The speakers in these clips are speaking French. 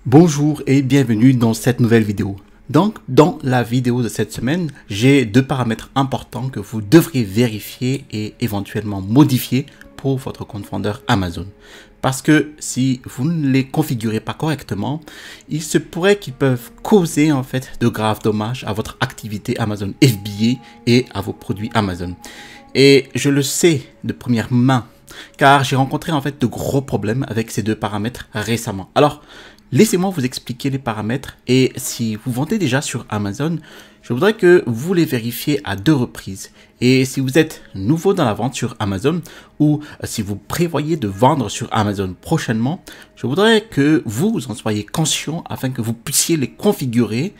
Bonjour et bienvenue dans cette nouvelle vidéo. Donc, dans la vidéo de cette semaine, j'ai deux paramètres importants que vous devriez vérifier et éventuellement modifier pour votre compte vendeur Amazon. Parce que si vous ne les configurez pas correctement, il se pourrait qu'ils peuvent causer en fait de graves dommages à votre activité Amazon FBA et à vos produits Amazon. Et je le sais de première main, car j'ai rencontré en fait de gros problèmes avec ces deux paramètres récemment. Alors, laissez-moi vous expliquer les paramètres et si vous vendez déjà sur Amazon, je voudrais que vous les vérifiez à 2 reprises. Et si vous êtes nouveau dans la vente sur Amazon ou si vous prévoyez de vendre sur Amazon prochainement, je voudrais que vous en soyez conscient afin que vous puissiez les configurer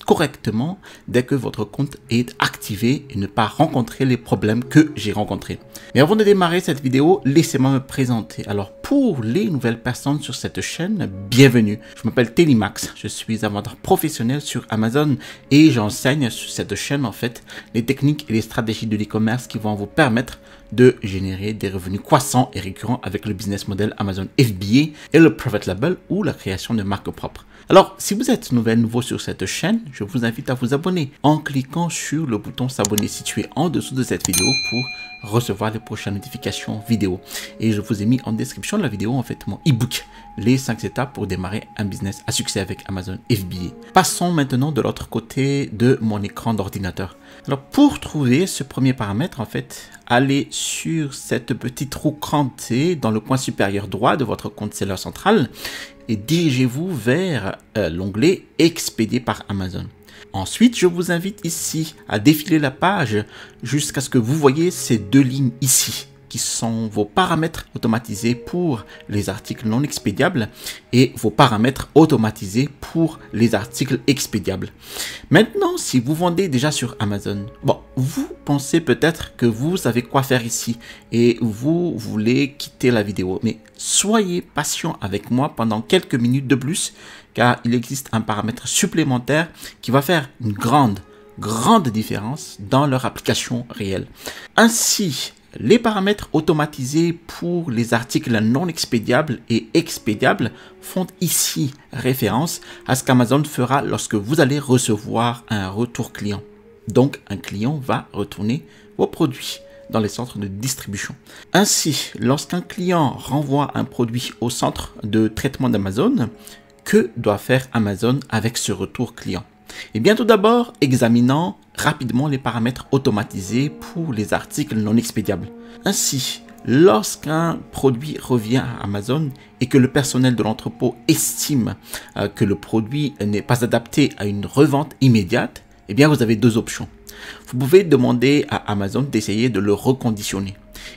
correctement dès que votre compte est activé et ne pas rencontrer les problèmes que j'ai rencontrés. Mais avant de démarrer cette vidéo, laissez-moi me présenter. Alors pour les nouvelles personnes sur cette chaîne, bienvenue. Je m'appelle Télimax, je suis un vendeur professionnel sur Amazon et j'enseigne sur cette chaîne en fait les techniques et les stratégies de l'e-commerce qui vont vous permettre de générer des revenus croissants et récurrents avec le business model Amazon FBA et le private label ou la création de marques propres. Alors, si vous êtes nouveau sur cette chaîne, je vous invite à vous abonner en cliquant sur le bouton s'abonner situé en dessous de cette vidéo pour recevoir les prochaines notifications vidéo. Et je vous ai mis en description de la vidéo en fait mon e-book, les 5 étapes pour démarrer un business à succès avec Amazon FBA. Passons maintenant de l'autre côté de mon écran d'ordinateur. Alors, pour trouver ce premier paramètre, en fait, allez sur cette petite roue crantée dans le coin supérieur droit de votre compte seller central et dirigez-vous vers l'onglet Expédié par Amazon. Ensuite, je vous invite ici à défiler la page jusqu'à ce que vous voyez ces 2 lignes ici, qui sont vos paramètres automatisés pour les articles non expédiables et vos paramètres automatisés pour les articles expédiables. Maintenant, si vous vendez déjà sur Amazon, vous pensez peut-être que vous savez quoi faire ici et vous voulez quitter la vidéo. Mais soyez patient avec moi pendant quelques minutes de plus, car il existe un paramètre supplémentaire qui va faire une grande différence dans leur application réelle. Ainsi, les paramètres automatisés pour les articles non expédiables et expédiables font ici référence à ce qu'Amazon fera lorsque vous allez recevoir un retour client. Donc, un client va retourner vos produits dans les centres de distribution. Ainsi, lorsqu'un client renvoie un produit au centre de traitement d'Amazon, que doit faire Amazon avec ce retour client? Eh bien, tout d'abord, examinons rapidement les paramètres automatisés pour les articles non expédiables. Ainsi, lorsqu'un produit revient à Amazon et que le personnel de l'entrepôt estime que le produit n'est pas adapté à une revente immédiate, eh bien, vous avez 2 options. Vous pouvez demander à Amazon d'essayer de le reconditionner.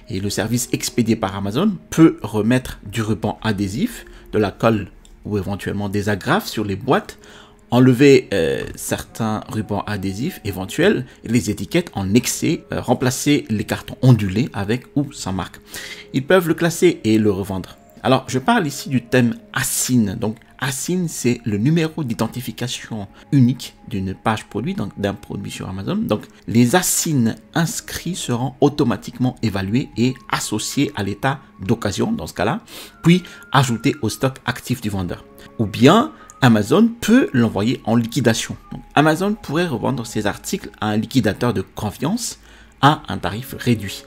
Et le service expédié par Amazon peut remettre du ruban adhésif, de la colle ou éventuellement des agrafes sur les boîtes, enlever certains rubans adhésifs éventuels et les étiquettes en excès, remplacer les cartons ondulés avec ou sans marque. Ils peuvent le classer et le revendre. Alors, je parle ici du thème ASIN. Donc, ASIN, c'est le numéro d'identification unique d'une page produit, donc d'un produit sur Amazon. Donc, les ASIN inscrits seront automatiquement évalués et associés à l'état d'occasion, dans ce cas-là, puis ajoutés au stock actif du vendeur. Ou bien, Amazon peut l'envoyer en liquidation. Donc, Amazon pourrait revendre ses articles à un liquidateur de confiance à un tarif réduit.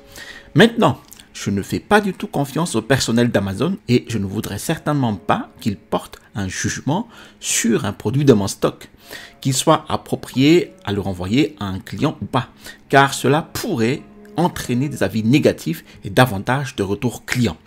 Maintenant, je ne fais pas du tout confiance au personnel d'Amazon et je ne voudrais certainement pas qu'il porte un jugement sur un produit de mon stock, qu'il soit approprié à le renvoyer à un client ou pas, car cela pourrait entraîner des avis négatifs et davantage de retours clients.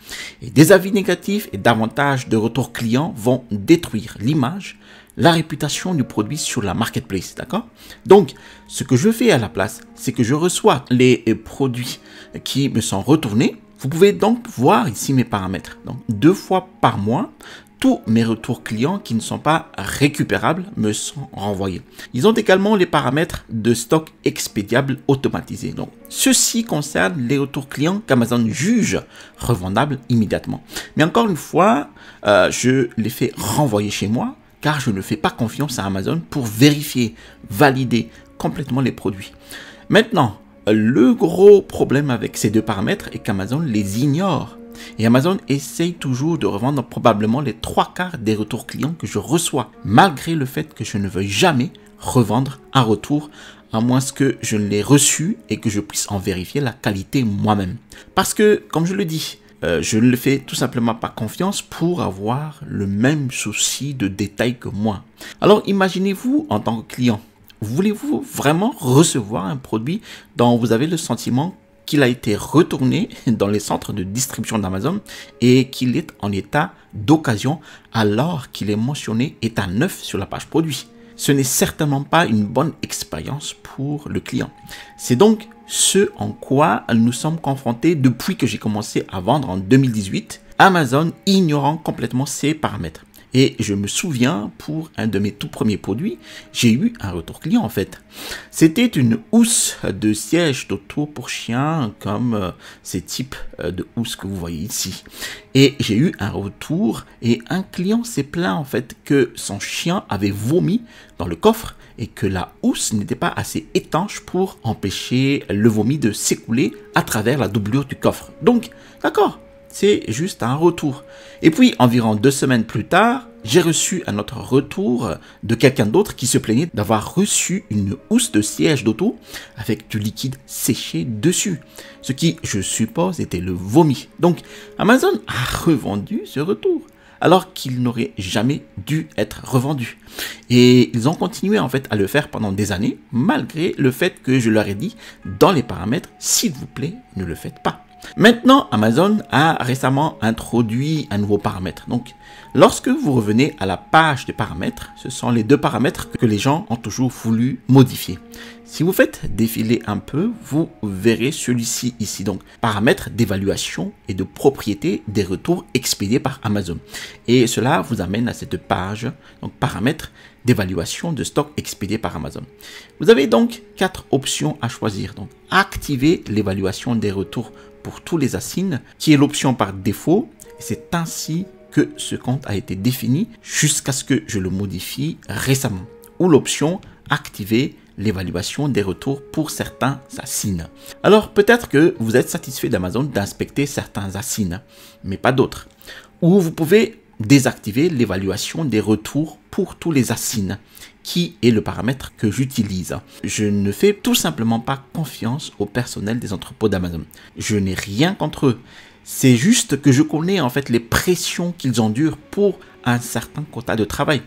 Et des avis négatifs et davantage de retours clients vont détruire l'image, la réputation du produit sur la marketplace, d'accord? Donc, ce que je fais à la place, c'est que je reçois les produits qui me sont retournés. Vous pouvez donc voir ici mes paramètres. Donc, 2 fois par mois, tous mes retours clients qui ne sont pas récupérables me sont renvoyés. Ils ont également les paramètres de stock expédiable automatisé. Donc, ceci concerne les retours clients qu'Amazon juge revendables immédiatement. Mais encore une fois, je les fais renvoyer chez moi car je ne fais pas confiance à Amazon pour vérifier, valider complètement les produits. Maintenant, le gros problème avec ces 2 paramètres est qu'Amazon les ignore Et Amazon essaye toujours de revendre probablement les 3/4 des retours clients que je reçois, malgré le fait que je ne veuille jamais revendre un retour, à moins que je ne l'ai reçu et que je puisse en vérifier la qualité moi-même. Parce que, comme je le dis, je ne le fais tout simplement pas confiance pour avoir le même souci de détail que moi. Alors imaginez-vous en tant que client, voulez-vous vraiment recevoir un produit dont vous avez le sentiment qu'il a été retourné dans les centres de distribution d'Amazon et qu'il est en état d'occasion alors qu'il est mentionné état neuf sur la page produit? Ce n'est certainement pas une bonne expérience pour le client. C'est donc ce en quoi nous sommes confrontés depuis que j'ai commencé à vendre en 2018, Amazon ignorant complètement ces paramètres. Et je me souviens, pour un de mes tout premiers produits, j'ai eu un retour client en fait. C'était une housse de siège d'auto pour chiens, comme ces types de housses que vous voyez ici. Et j'ai eu un retour et un client s'est plaint en fait que son chien avait vomi dans le coffre et que la housse n'était pas assez étanche pour empêcher le vomi de s'écouler à travers la doublure du coffre. Donc, d'accord. C'est juste un retour. Et puis, environ 2 semaines plus tard, j'ai reçu un autre retour de quelqu'un d'autre qui se plaignait d'avoir reçu une housse de siège d'auto avec du liquide séché dessus. Ce qui, je suppose, était le vomi. Donc, Amazon a revendu ce retour alors qu'il n'aurait jamais dû être revendu. Et ils ont continué en fait à le faire pendant des années, malgré le fait que je leur ai dit dans les paramètres, s'il vous plaît, ne le faites pas. Maintenant, Amazon a récemment introduit un nouveau paramètre. Donc, lorsque vous revenez à la page des paramètres, ce sont les 2 paramètres que les gens ont toujours voulu modifier. Si vous faites défiler un peu, vous verrez celui-ci ici. Donc, paramètres d'évaluation et de propriété des retours expédiés par Amazon. Et cela vous amène à cette page, donc paramètres d'évaluation de stock expédié par Amazon. Vous avez donc 4 options à choisir. Donc, activer l'évaluation des retours pour tous les asignes, qui est l'option par défaut. C'est ainsi que ce compte a été défini jusqu'à ce que je le modifie récemment. Ou l'option activer l'évaluation des retours pour certains asignes. Alors peut-être que vous êtes satisfait d'Amazon d'inspecter certains asignes, mais pas d'autres. Ou vous pouvez désactiver l'évaluation des retours pour tous les asignes, qui est le paramètre que j'utilise. Je ne fais tout simplement pas confiance au personnel des entrepôts d'Amazon. Je n'ai rien contre eux. C'est juste que je connais en fait les pressions qu'ils endurent pour un certain quota de travail.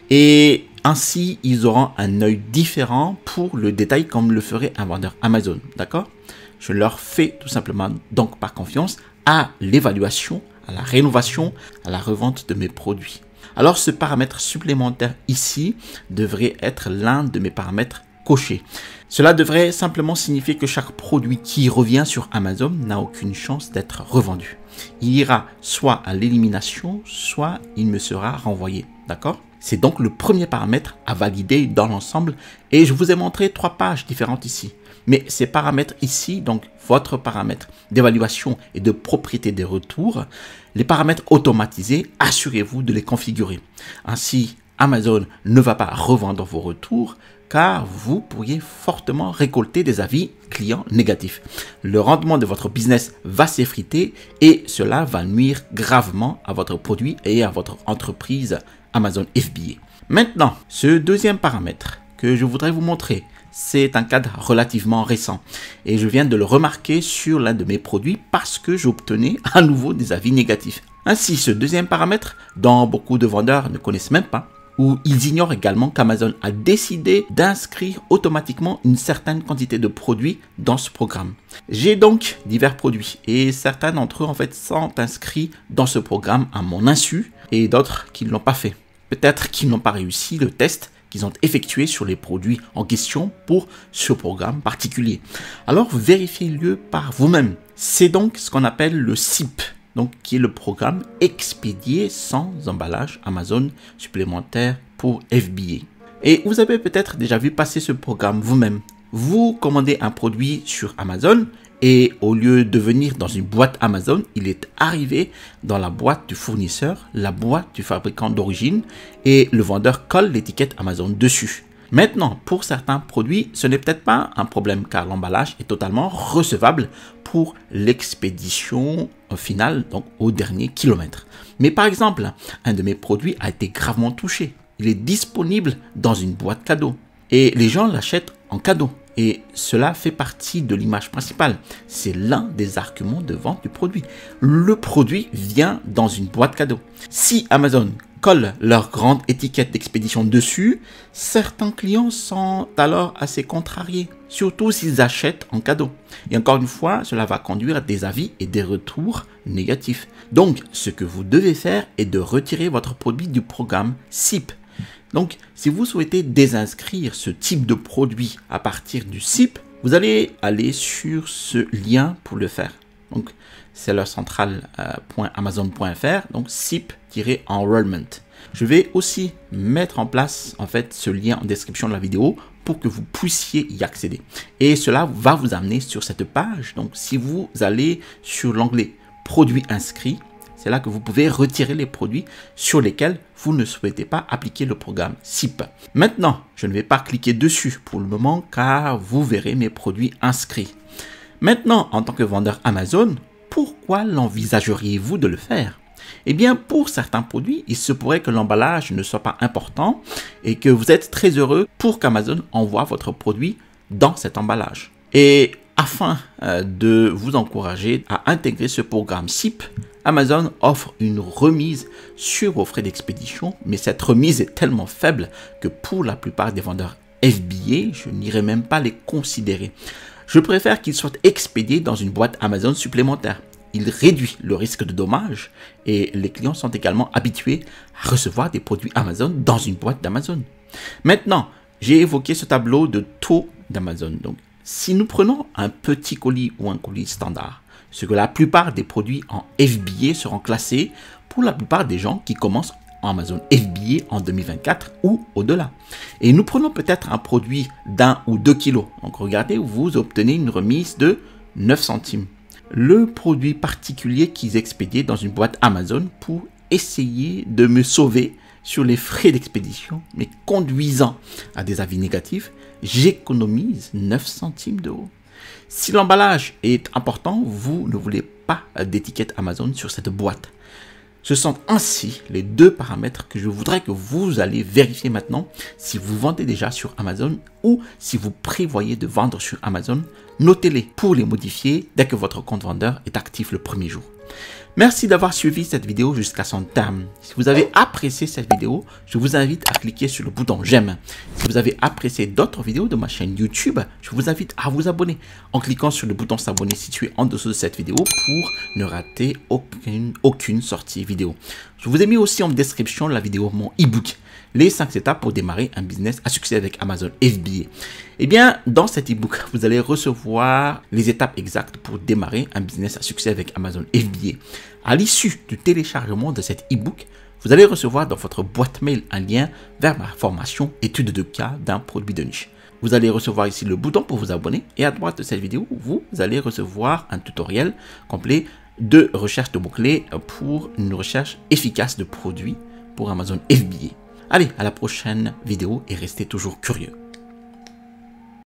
Et ainsi, ils auront un œil différent pour le détail comme le ferait un vendeur Amazon. D'accord? Je leur fais tout simplement donc pas confiance à l'évaluation, à la rénovation, à la revente de mes produits. Alors ce paramètre supplémentaire ici devrait être l'un de mes paramètres cochés. Cela devrait simplement signifier que chaque produit qui revient sur Amazon n'a aucune chance d'être revendu. Il ira soit à l'élimination, soit il me sera renvoyé. D'accord? C'est donc le premier paramètre à valider dans l'ensemble et je vous ai montré 3 pages différentes ici. Mais ces paramètres ici, donc votre paramètre d'évaluation et de propriété des retours, les paramètres automatisés, assurez-vous de les configurer. Ainsi, Amazon ne va pas revendre vos retours car vous pourriez fortement récolter des avis clients négatifs. Le rendement de votre business va s'effriter et cela va nuire gravement à votre produit et à votre entreprise Amazon FBA. Maintenant, ce deuxième paramètre que je voudrais vous montrer, c'est un cadre relativement récent et je viens de le remarquer sur l'un de mes produits parce que j'obtenais à nouveau des avis négatifs. Ainsi, ce deuxième paramètre, dont beaucoup de vendeurs ne connaissent même pas, ou ils ignorent également qu'Amazon a décidé d'inscrire automatiquement une certaine quantité de produits dans ce programme. J'ai donc divers produits et certains d'entre eux en fait sont inscrits dans ce programme à mon insu et d'autres qui ne l'ont pas fait. Peut-être qu'ils n'ont pas réussi le test qu'ils ont effectué sur les produits en question pour ce programme particulier. Alors vérifiez-le par vous-même. C'est donc ce qu'on appelle le SIP. Donc, qui est le programme expédié sans emballage Amazon supplémentaire pour FBA. Et vous avez peut-être déjà vu passer ce programme vous-même. Vous commandez un produit sur Amazon et au lieu de venir dans une boîte Amazon, il est arrivé dans la boîte du fournisseur, la boîte du fabricant d'origine et le vendeur colle l'étiquette Amazon dessus. Maintenant, pour certains produits, ce n'est peut-être pas un problème car l'emballage est totalement recevable pour l'expédition finale, donc au dernier kilomètre. Mais par exemple, un de mes produits a été gravement touché. Il est disponible dans une boîte cadeau et les gens l'achètent en cadeau. Et cela fait partie de l'image principale. C'est l'un des arguments de vente du produit. Le produit vient dans une boîte cadeau. Si Amazon colle leur grande étiquette d'expédition dessus, certains clients sont alors assez contrariés, surtout s'ils achètent en cadeau. Et encore une fois, cela va conduire à des avis et des retours négatifs. Donc, ce que vous devez faire est de retirer votre produit du programme SIP. Donc, si vous souhaitez désinscrire ce type de produit à partir du SIP, vous allez aller sur ce lien pour le faire. Donc, c'est leur centrale.amazon.fr, donc SIP-enrollment. Je vais aussi mettre en place en fait ce lien en description de la vidéo pour que vous puissiez y accéder. Et cela va vous amener sur cette page. Donc, si vous allez sur l'onglet produits inscrits, c'est là que vous pouvez retirer les produits sur lesquels vous ne souhaitez pas appliquer le programme SIP. Maintenant, je ne vais pas cliquer dessus pour le moment car vous verrez mes produits inscrits. Maintenant, en tant que vendeur Amazon, pourquoi l'envisageriez-vous de le faire? Eh bien, pour certains produits, il se pourrait que l'emballage ne soit pas important et que vous êtes très heureux pour qu'Amazon envoie votre produit dans cet emballage. Et afin de vous encourager à intégrer ce programme SIP, Amazon offre une remise sur vos frais d'expédition, mais cette remise est tellement faible que pour la plupart des vendeurs FBA, je n'irai même pas les considérer. Je préfère qu'ils soient expédiés dans une boîte Amazon supplémentaire. Il réduit le risque de dommages et les clients sont également habitués à recevoir des produits Amazon dans une boîte d'Amazon. Maintenant, j'ai évoqué ce tableau de taux d'Amazon. Donc, si nous prenons un petit colis ou un colis standard, ce que la plupart des produits en FBA seront classés pour la plupart des gens qui commencent en Amazon FBA en 2024 ou au-delà. Et nous prenons peut-être un produit d'1 ou 2 kilos. Donc regardez, vous obtenez une remise de 9 centimes. Le produit particulier qu'ils expédiaient dans une boîte Amazon pour essayer de me sauver sur les frais d'expédition, mais conduisant à des avis négatifs, j'économise 9 centimes d'euros. Si l'emballage est important, vous ne voulez pas d'étiquette Amazon sur cette boîte. Ce sont ainsi les deux paramètres que je voudrais que vous allez vérifier maintenant si vous vendez déjà sur Amazon ou si vous prévoyez de vendre sur Amazon. Notez-les pour les modifier dès que votre compte vendeur est actif le premier jour. Merci d'avoir suivi cette vidéo jusqu'à son terme. Si vous avez apprécié cette vidéo, je vous invite à cliquer sur le bouton j'aime. Si vous avez apprécié d'autres vidéos de ma chaîne YouTube, je vous invite à vous abonner en cliquant sur le bouton s'abonner situé en dessous de cette vidéo pour ne rater aucune sortie vidéo. Je vous ai mis aussi en description la vidéo mon e-book. Les 5 étapes pour démarrer un business à succès avec Amazon FBA. Eh bien, dans cet e-book, vous allez recevoir les étapes exactes pour démarrer un business à succès avec Amazon FBA. À l'issue du téléchargement de cet e-book, vous allez recevoir dans votre boîte mail un lien vers ma formation étude de cas d'un produit de niche. Vous allez recevoir ici le bouton pour vous abonner et à droite de cette vidéo, vous allez recevoir un tutoriel complet de recherche de mots-clés pour une recherche efficace de produits pour Amazon FBA. Allez, à la prochaine vidéo et restez toujours curieux.